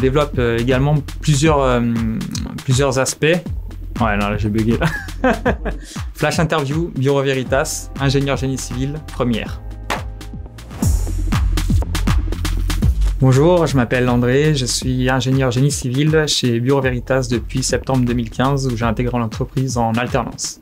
développe également plusieurs aspects. Ouais, non, là j'ai bugué. Flash interview, Bureau Veritas, ingénieur génie civil, première. Bonjour, je m'appelle André, je suis ingénieur génie civil chez Bureau Veritas depuis septembre 2015 où j'ai intégré l'entreprise en alternance.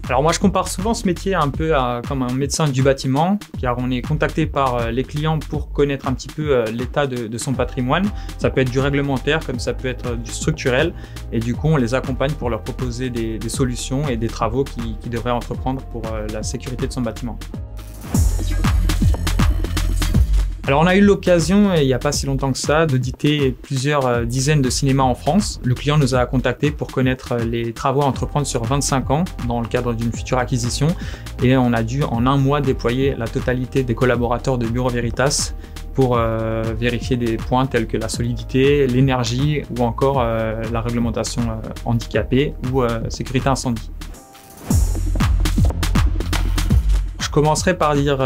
Alors moi je compare souvent ce métier un peu comme un médecin du bâtiment car on est contacté par les clients pour connaître un petit peu l'état de son patrimoine. Ça peut être du réglementaire comme ça peut être du structurel et du coup on les accompagne pour leur proposer des solutions et des travaux qu'ils devraient entreprendre pour la sécurité de son bâtiment. Alors on a eu l'occasion, il n'y a pas si longtemps que ça, d'auditer plusieurs dizaines de cinémas en France. Le client nous a contactés pour connaître les travaux à entreprendre sur 25 ans dans le cadre d'une future acquisition et on a dû en un mois déployer la totalité des collaborateurs de Bureau Veritas pour vérifier des points tels que la solidité, l'énergie ou encore la réglementation handicapée ou sécurité incendie. Je commencerai par dire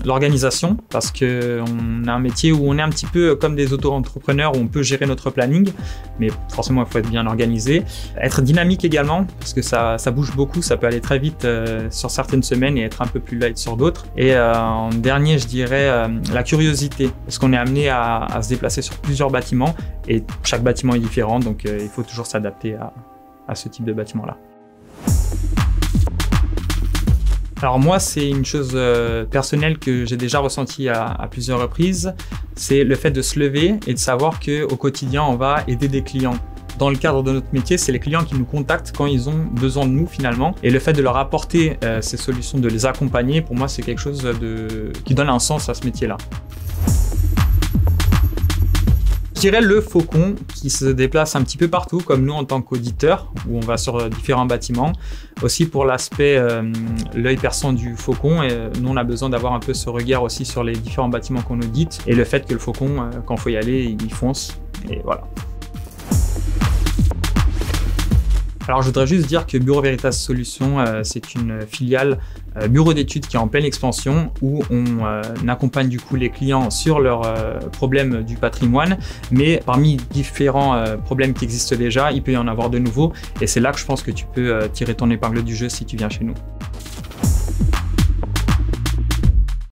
l'organisation parce qu'on a un métier où on est un petit peu comme des auto-entrepreneurs où on peut gérer notre planning, mais forcément il faut être bien organisé. Être dynamique également parce que ça bouge beaucoup, ça peut aller très vite sur certaines semaines et être un peu plus light sur d'autres. Et en dernier, je dirais la curiosité parce qu'on est amené à se déplacer sur plusieurs bâtiments et chaque bâtiment est différent, donc il faut toujours s'adapter à ce type de bâtiment-là. Alors moi, c'est une chose personnelle que j'ai déjà ressentie à plusieurs reprises, c'est le fait de se lever et de savoir qu'au quotidien, on va aider des clients. Dans le cadre de notre métier, c'est les clients qui nous contactent quand ils ont besoin de nous finalement. Et le fait de leur apporter ces solutions, de les accompagner, pour moi, c'est quelque chose qui donne un sens à ce métier-là. Je dirais le faucon qui se déplace un petit peu partout, comme nous en tant qu'auditeurs, où on va sur différents bâtiments. Aussi pour l'aspect, l'œil perçant du faucon, et nous on a besoin d'avoir un peu ce regard aussi sur les différents bâtiments qu'on audite, et le fait que le faucon, quand il faut y aller, il fonce, et voilà. Alors je voudrais juste dire que Bureau Veritas Solutions, c'est une filiale bureau d'études qui est en pleine expansion où on accompagne du coup les clients sur leurs problèmes du patrimoine, mais parmi différents problèmes qui existent déjà, il peut y en avoir de nouveaux et c'est là que je pense que tu peux tirer ton épingle du jeu si tu viens chez nous.